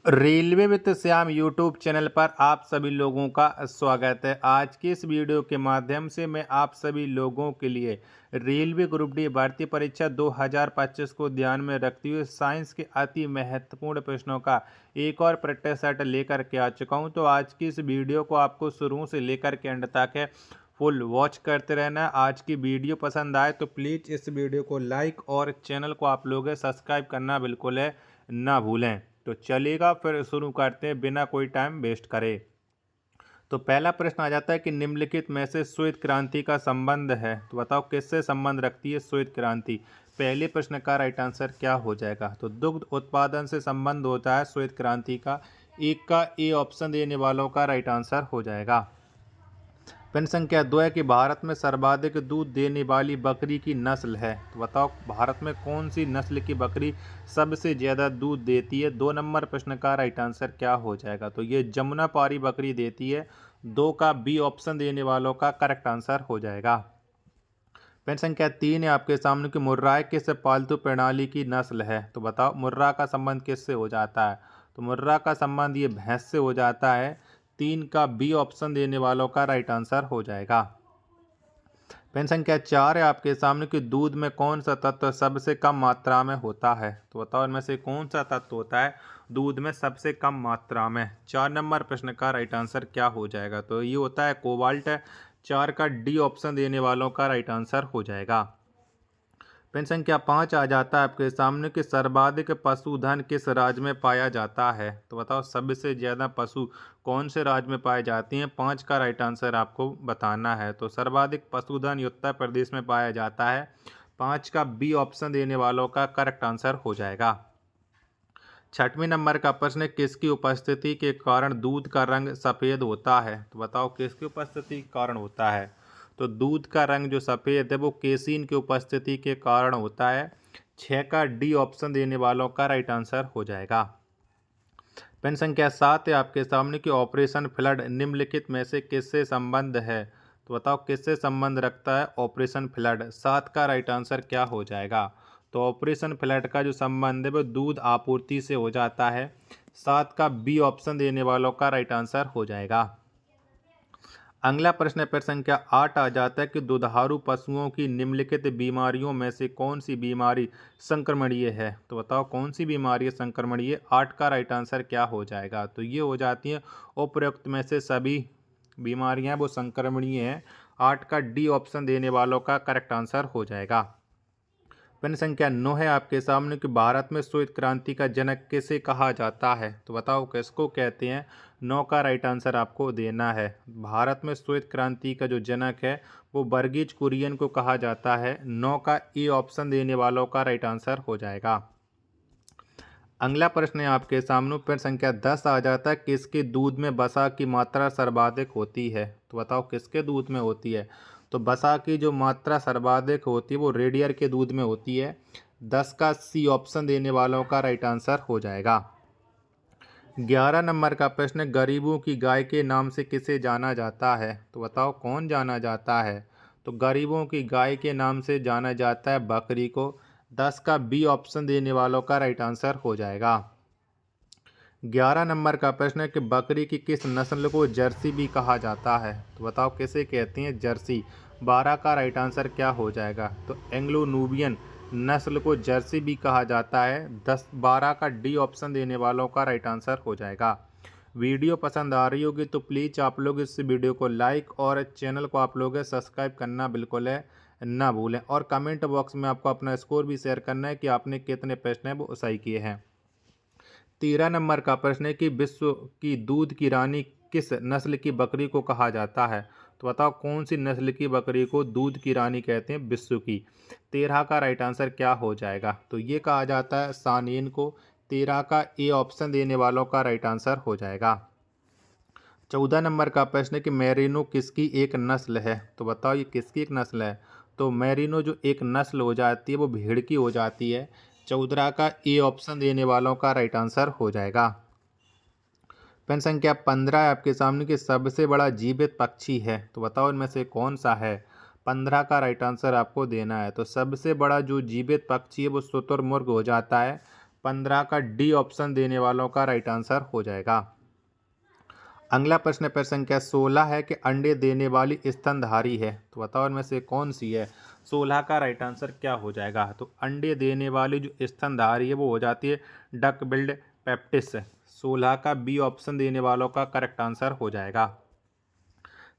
Railway with Shyam YouTube channel पर आप सभी लोगों का स्वागत है। आज की इस वीडियो के माध्यम से मैं आप सभी लोगों के लिए रेलवे ग्रुप डी भर्ती परीक्षा 2025 को ध्यान में रखते हुए साइंस के अति महत्वपूर्ण प्रश्नों का एक और प्रैक्टिस सेट लेकर के आ चुका हूं। तो आज की इस वीडियो को आपको शुरू से लेकर के एंड तक है फुल वॉच करते रहना। आज की वीडियो पसंद आए तो प्लीज़ इस वीडियो को लाइक और चैनल को आप लोग सब्सक्राइब करना बिल्कुल है ना भूलें। तो चलिएगा फिर शुरू करते हैं बिना कोई टाइम वेस्ट करे। तो पहला प्रश्न आ जाता है कि निम्नलिखित में से श्वेत क्रांति का संबंध है, तो बताओ किससे संबंध रखती है श्वेत क्रांति। पहले प्रश्न का राइट आंसर क्या हो जाएगा। तो दुग्ध उत्पादन से संबंध होता है श्वेत क्रांति का। एक का ए ऑप्शन देने वालों का राइट आंसर हो जाएगा। प्रश्न संख्या 2 है कि भारत में सर्वाधिक दूध देने वाली बकरी की नस्ल है, तो बताओ भारत में कौन सी नस्ल की बकरी सबसे ज़्यादा दूध देती है। 2 नंबर प्रश्न का राइट आंसर क्या हो जाएगा। तो ये जमुनापारी बकरी देती है। 2 का बी ऑप्शन देने वालों का करेक्ट आंसर हो जाएगा। प्रश्न संख्या 3 है आपके सामने कि मुर्रा किस पालतू प्रणाली की नस्ल है, तो बताओ मुर्रा का संबंध किससे हो जाता है। तो मुर्रा का संबंध ये भैंस से हो जाता है। 3 का बी ऑप्शन देने वालों का राइट आंसर हो जाएगा। प्रश्न संख्या 4 है आपके सामने कि दूध में कौन सा तत्व सबसे कम मात्रा में होता है, तो बताओ इनमें से कौन सा तत्व होता है दूध में सबसे कम मात्रा में। 4 नंबर प्रश्न का राइट आंसर क्या हो जाएगा। तो ये होता है कोबाल्ट। 4 का डी ऑप्शन देने वालों का राइट आंसर हो जाएगा। प्रश्न संख्या 5 आ जाता है आपके सामने कि सर्वाधिक पशुधन किस राज्य में पाया जाता है, तो बताओ सबसे ज़्यादा पशु कौन से राज्य में पाए जाती हैं। 5 का राइट आंसर आपको बताना है। तो सर्वाधिक पशुधन उत्तर प्रदेश में पाया जाता है। 5 का बी ऑप्शन देने वालों का करेक्ट आंसर हो जाएगा। 6वें नंबर का प्रश्न, किसकी उपस्थिति के कारण दूध का रंग सफ़ेद होता है, तो बताओ किसकी उपस्थिति के कारण होता है। तो दूध का रंग जो सफ़ेद है वो केसीन की उपस्थिति के कारण होता है। 6 का डी ऑप्शन देने वालों का राइट आंसर हो जाएगा। प्रश्न संख्या 7 है आपके सामने कि ऑपरेशन फ्लड निम्नलिखित में से किससे संबंध है, तो बताओ किससे संबंध रखता है ऑपरेशन फ्लड। 7 का राइट आंसर क्या हो जाएगा। तो ऑपरेशन फ्लड का जो संबंध है वो दूध आपूर्ति से हो जाता है। 7 का बी ऑप्शन देने वालों का राइट आंसर हो जाएगा। अगला प्रश्न प्रश्न संख्या 8 आ जाता है कि दुधारू पशुओं की निम्नलिखित बीमारियों में से कौन सी बीमारी संक्रमणीय है, तो बताओ कौन सी बीमारी संक्रमणीय। 8 का राइट आंसर क्या हो जाएगा। तो ये हो जाती हैं उपरोक्त में से सभी बीमारियां वो संक्रमणीय हैं। 8 का डी ऑप्शन देने वालों का करेक्ट आंसर हो जाएगा। प्रश्न संख्या 9 है आपके सामने कि भारत में श्वेत क्रांति का जनक किसे कहा जाता है, तो बताओ किसको कहते हैं। 9 का राइट आंसर आपको देना है। भारत में श्वेत क्रांति का जो जनक है वो वर्गीज कुरियन को कहा जाता है। 9 का ए ऑप्शन देने वालों का राइट आंसर हो जाएगा। अगला प्रश्न है आपके सामने प्रश्न संख्या 10 आ जाता है किसके दूध में वसा की मात्रा सर्वाधिक होती है, तो बताओ किसके दूध में होती है। तो वसा की जो मात्रा सर्वाधिक होती है वो रेडियर के दूध में होती है। 10 का सी ऑप्शन देने वालों का राइट आंसर हो जाएगा। 11 नंबर का प्रश्न, गरीबों की गाय के नाम से किसे जाना जाता है, तो बताओ कौन जाना जाता है। तो गरीबों की गाय के नाम से जाना जाता है बकरी को। 10 का बी ऑप्शन देने वालों का राइट आंसर हो जाएगा। 11 नंबर का प्रश्न है कि बकरी की किस नस्ल को जर्सी भी कहा जाता है, तो बताओ किसे कहते हैं जर्सी। 12 का राइट आंसर क्या हो जाएगा। तो एंग्लो नूबियन नस्ल को जर्सी भी कहा जाता है। 12 का डी ऑप्शन देने वालों का राइट आंसर हो जाएगा। वीडियो पसंद आ रही होगी तो प्लीज़ आप लोग इस वीडियो को लाइक और चैनल को आप लोग सब्सक्राइब करना बिल्कुल है ना भूलें। और कमेंट बॉक्स में आपको अपना स्कोर भी शेयर करना है कि आपने कितने प्रश्न हैं वो सही किए हैं। 13 नंबर का प्रश्न है कि विश्व की दूध की रानी किस नस्ल की बकरी को कहा जाता है, तो बताओ कौन सी नस्ल की बकरी को दूध की रानी कहते हैं विश्व की। 13 का राइट आंसर क्या हो जाएगा। तो ये कहा जाता है सानेन को। 13 का ए ऑप्शन देने वालों का राइट आंसर हो जाएगा। 14 नंबर का प्रश्न है कि मैरिनो किसकी एक नस्ल है, तो बताओ ये किसकी एक नस्ल है। तो मैरिनो जो एक नस्ल हो जाती है वो भेड़ की हो जाती है। 14 का ए ऑप्शन देने वालों का राइट आंसर हो जाएगा। प्रश्न संख्या 15 है आपके सामने कि सबसे बड़ा जीवित पक्षी है, तो बताओ इनमें से कौन सा है। 15 का राइट आंसर आपको देना है। तो सबसे बड़ा जो जीवित पक्षी है वो शुतुरमुर्ग हो जाता है। 15 का डी ऑप्शन देने वालों का राइट आंसर हो जाएगा। अगला प्रश्न प्रश्न संख्या 16 है कि अंडे देने वाली स्तनधारी है, तो बताओ इनमें से कौन सी है। 16 का राइट आंसर क्या हो जाएगा। तो अंडे देने वाली जो स्तनधारी है वो हो जाती है डक बिल्ड पेप्टिस। 16 का बी ऑप्शन देने वालों का करेक्ट आंसर हो जाएगा।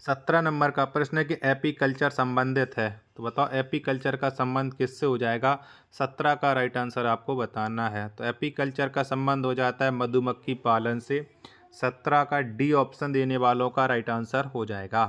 17 नंबर का प्रश्न है कि एपीकल्चर संबंधित है, तो बताओ एपीकल्चर का संबंध किससे हो जाएगा। 17 का राइट आंसर आपको बताना है। तो एपीकल्चर का संबंध हो जाता है मधुमक्खी पालन से। 17 का डी ऑप्शन देने वालों का राइट आंसर हो जाएगा।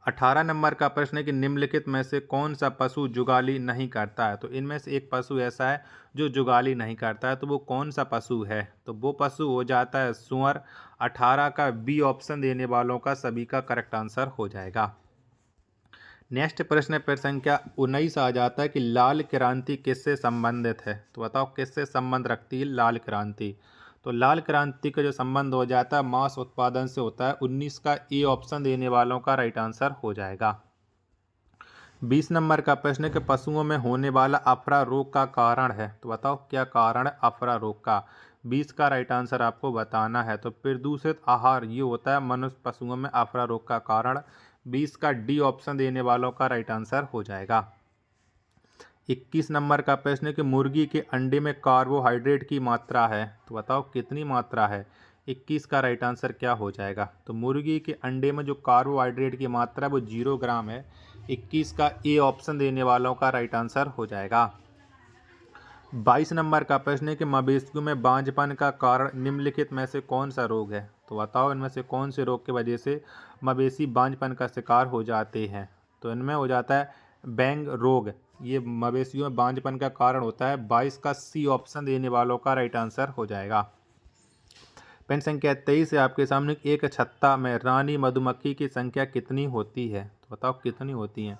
18 नंबर का प्रश्न है कि निम्नलिखित में से कौन सा पशु जुगाली नहीं करता है। तो इनमें से एक पशु ऐसा है जो जुगाली नहीं करता है, तो वो कौन सा पशु है। तो वो पशु हो जाता है सूअर। 18 का बी ऑप्शन देने वालों का सभी का करेक्ट आंसर हो जाएगा। नेक्स्ट प्रश्न प्रश्न संख्या 19 आ जाता है कि लाल क्रांति किससे संबंधित है। तो बताओ किससे संबंध रखती है लाल क्रांति। तो लाल क्रांति का जो संबंध हो जाता है मांस उत्पादन से होता है। 19 का ए ऑप्शन देने वालों का राइट आंसर हो जाएगा। 20 नंबर का प्रश्न है कि पशुओं में होने वाला अफरा रोग का कारण है। तो बताओ क्या कारण है अफरा रोग का। 20 का राइट आंसर आपको बताना है। तो प्रदूषित आहार ये होता है मनुष्य पशुओं में अफरा रोग का कारण। 20 का डी ऑप्शन देने वालों का राइट आंसर हो जाएगा। 21 नंबर का प्रश्न है कि मुर्गी के अंडे में कार्बोहाइड्रेट की मात्रा है, तो बताओ कितनी मात्रा है। 21 का राइट आंसर क्या हो जाएगा। तो मुर्गी के अंडे में जो कार्बोहाइड्रेट की मात्रा है वो 0 ग्राम है। 21 का ए ऑप्शन देने वालों का राइट आंसर हो जाएगा। 22 नंबर का प्रश्न है कि मवेशियों में बांझपन का कारण निम्नलिखित में से कौन सा रोग है। तो बताओ इनमें से कौन से रोग की वजह से मवेशी बांझपन का शिकार हो जाते हैं। तो इनमें हो जाता है बैंग रोग, ये मवेशियों में बांझपन का कारण होता है। 22 का सी ऑप्शन देने वालों का राइट आंसर हो जाएगा। पेन संख्या 23 है आपके सामने। एक छत्ता में रानी मधुमक्खी की संख्या कितनी होती है। तो बताओ कितनी होती है।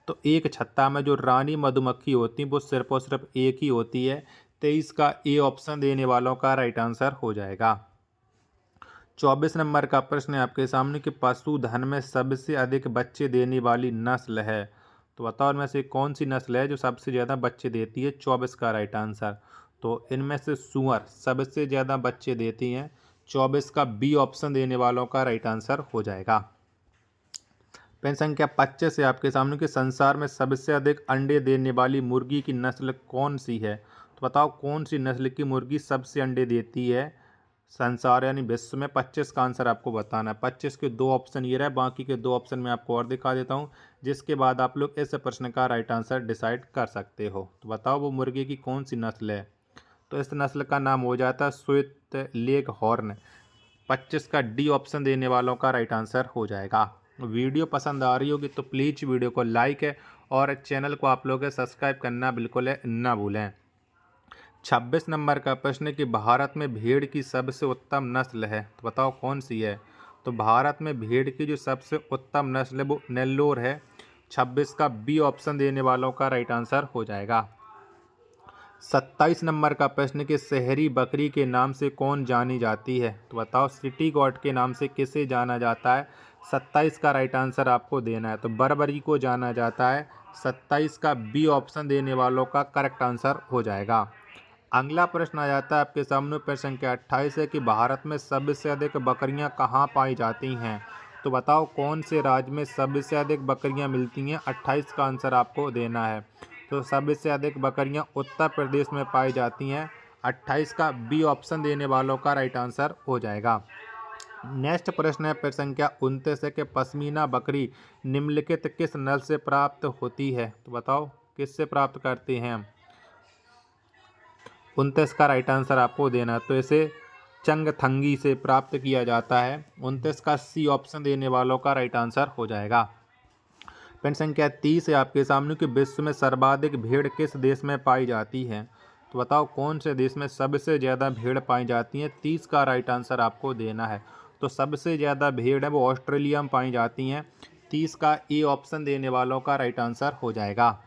तो एक छत्ता में जो रानी मधुमक्खी होती है वो सिर्फ और सिर्फ एक ही होती है। 23 का ए ऑप्शन देने वालों का राइट आंसर हो जाएगा। 24 नंबर का प्रश्न है आपके सामने कि पशुधन में सबसे अधिक बच्चे देने वाली नस्ल है। तो बताओ इनमें से कौन सी नस्ल है जो सबसे ज़्यादा बच्चे देती है। 24 का राइट आंसर। तो इनमें से सूअर सबसे ज़्यादा बच्चे देती हैं। 24 का बी ऑप्शन देने वालों का राइट आंसर हो जाएगा। पेन संख्या 25 है आपके सामने कि संसार में सबसे अधिक अंडे देने वाली मुर्गी की नस्ल कौन सी है। तो बताओ कौन सी नस्ल की मुर्गी सबसे अंडे देती है संसार यानी विश्व में। 25 का आंसर आपको बताना है। 25 के दो ऑप्शन ये रहे, बाकी के दो ऑप्शन मैं आपको और दिखा देता हूँ, जिसके बाद आप लोग इस प्रश्न का राइट आंसर डिसाइड कर सकते हो। तो बताओ वो मुर्गी की कौन सी नस्ल है। तो इस नस्ल का नाम हो जाता है स्वीट लेग हॉर्न। 25 का डी ऑप्शन देने वालों का राइट आंसर हो जाएगा। वीडियो पसंद आ रही होगी तो प्लीज़ वीडियो को लाइक है और चैनल को आप लोग सब्सक्राइब करना बिल्कुल ना भूलें। 26 नंबर का प्रश्न है कि भारत में भेड़ की सबसे उत्तम नस्ल है। तो बताओ कौन सी है। तो भारत में भेड़ की जो सबसे उत्तम नस्ल है वो नेल्लोर है। 26 का बी ऑप्शन देने वालों का राइट आंसर हो जाएगा। 27 नंबर का प्रश्न कि शहरी बकरी के नाम से कौन जानी जाती है। तो बताओ सिटी गॉट के नाम से किसे जाना जाता है। 27 का राइट आंसर आपको देना है। तो बर्बरी को जाना जाता है। 27 का बी ऑप्शन देने वालों का करेक्ट आंसर हो जाएगा। अगला प्रश्न आ जाता है आपके सामने प्रश्न संख्या 28 है कि भारत में सबसे अधिक बकरियां कहाँ पाई जाती हैं। तो बताओ कौन से राज्य में सबसे अधिक बकरियां मिलती हैं। 28 का आंसर आपको देना है। तो सबसे अधिक बकरियां उत्तर प्रदेश में पाई जाती हैं। 28 का बी ऑप्शन देने वालों का राइट आंसर हो जाएगा। नेक्स्ट प्रश्न है प्रश्न संख्या 29 है कि पश्मीना बकरी निम्नलिखित किस नस्ल से प्राप्त होती है। तो बताओ किससे प्राप्त करते हैं हम। 29 का राइट आंसर आपको देना है। तो इसे चंगथंगी से प्राप्त किया जाता है। 29 का सी ऑप्शन देने वालों का राइट आंसर हो जाएगा। प्रश्न संख्या 30 है आपके सामने कि विश्व में सर्वाधिक भेड़ किस देश में पाई जाती है। तो बताओ कौन से देश में सबसे ज़्यादा भेड़ पाई जाती है। 30 का राइट आंसर आपको देना है। तो सबसे ज़्यादा भेड़ है वो ऑस्ट्रेलिया में पाई जाती हैं। 30 का ए ऑप्शन देने वालों का राइट आंसर हो जाएगा।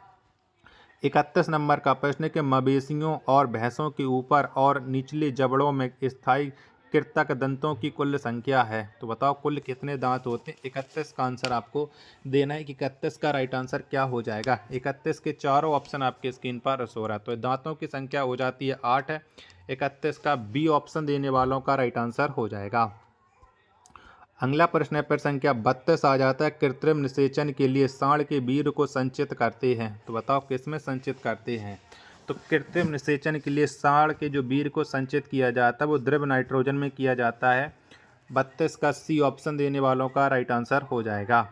31 नंबर का प्रश्न है कि मवेशियों और भैंसों के ऊपर और निचले जबड़ों में स्थायी कृंतक दंतों की कुल संख्या है। तो बताओ कुल कितने दांत होते हैं। 31 का आंसर आपको देना है कि 31 का राइट आंसर क्या हो जाएगा। 31 के चारों ऑप्शन आपके स्क्रीन पर शो रहा है। तो दांतों की संख्या हो जाती है 8 है। 31 का बी ऑप्शन देने वालों का राइट आंसर हो जाएगा। अगला प्रश्न है प्रश्न संख्या 32 आ जाता है। कृत्रिम निषेचन के लिए सांड के वीर को संचित करते हैं। तो बताओ किसमें संचित करते हैं। तो कृत्रिम निषेचन के लिए सांड के जो वीर को संचित किया जाता है वो द्रव नाइट्रोजन में किया जाता है। 32 का सी ऑप्शन देने वालों का राइट आंसर हो जाएगा।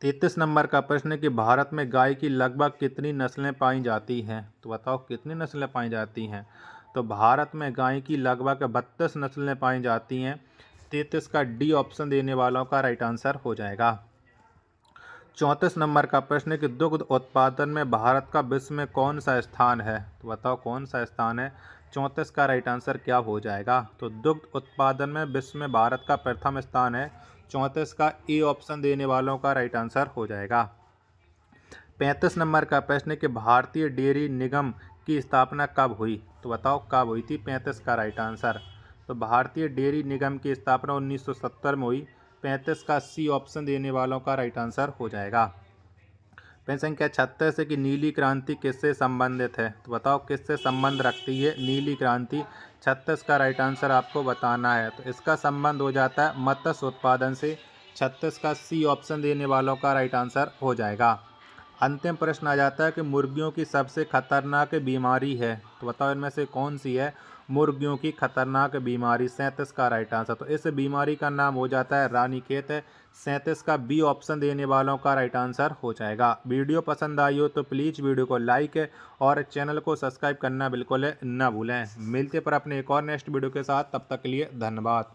33 नंबर का प्रश्न है कि भारत में गाय की लगभग कितनी नस्लें पाई जाती हैं। तो बताओ कितनी नस्लें पाई जाती हैं। तो भारत में गाय की लगभग 32 नस्लें पाई जाती हैं। 33 का डी ऑप्शन देने वालों का राइट आंसर हो जाएगा। 34 नंबर का प्रश्न है कि दुग्ध उत्पादन में भारत का विश्व में कौन सा स्थान है। तो बताओ कौन सा स्थान है। 34 का राइट आंसर क्या हो जाएगा। तो दुग्ध उत्पादन में विश्व में भारत का प्रथम स्थान है। 34 का ए ऑप्शन देने वालों का राइट आंसर हो जाएगा। 35 नंबर का प्रश्न है कि भारतीय डेयरी निगम की स्थापना कब हुई। तो बताओ कब हुई थी। 35 का राइट आंसर। तो भारतीय डेयरी निगम की स्थापना 1970 में हुई। 35 का सी ऑप्शन देने वालों का राइट आंसर हो जाएगा। प्रश्न संख्या 36 है कि नीली क्रांति किससे संबंधित है। तो बताओ किससे संबंध रखती है नीली क्रांति। 36 का राइट आंसर आपको बताना है। तो इसका संबंध हो जाता है मत्स्य उत्पादन से। 36 का सी ऑप्शन देने वालों का राइट आंसर हो जाएगा। अंतिम प्रश्न आ जाता है कि मुर्गियों की सबसे खतरनाक बीमारी है। तो बताओ इनमें से कौन सी है मुर्गियों की खतरनाक बीमारी। 37 का राइट आंसर। तो इस बीमारी का नाम हो जाता है रानीखेत है। 37 का बी ऑप्शन देने वालों का राइट आंसर हो जाएगा। वीडियो पसंद आई हो तो प्लीज़ वीडियो को लाइक और चैनल को सब्सक्राइब करना बिल्कुल न भूलें। मिलते पर अपने एक और नेक्स्ट वीडियो के साथ। तब तक के लिए धन्यवाद।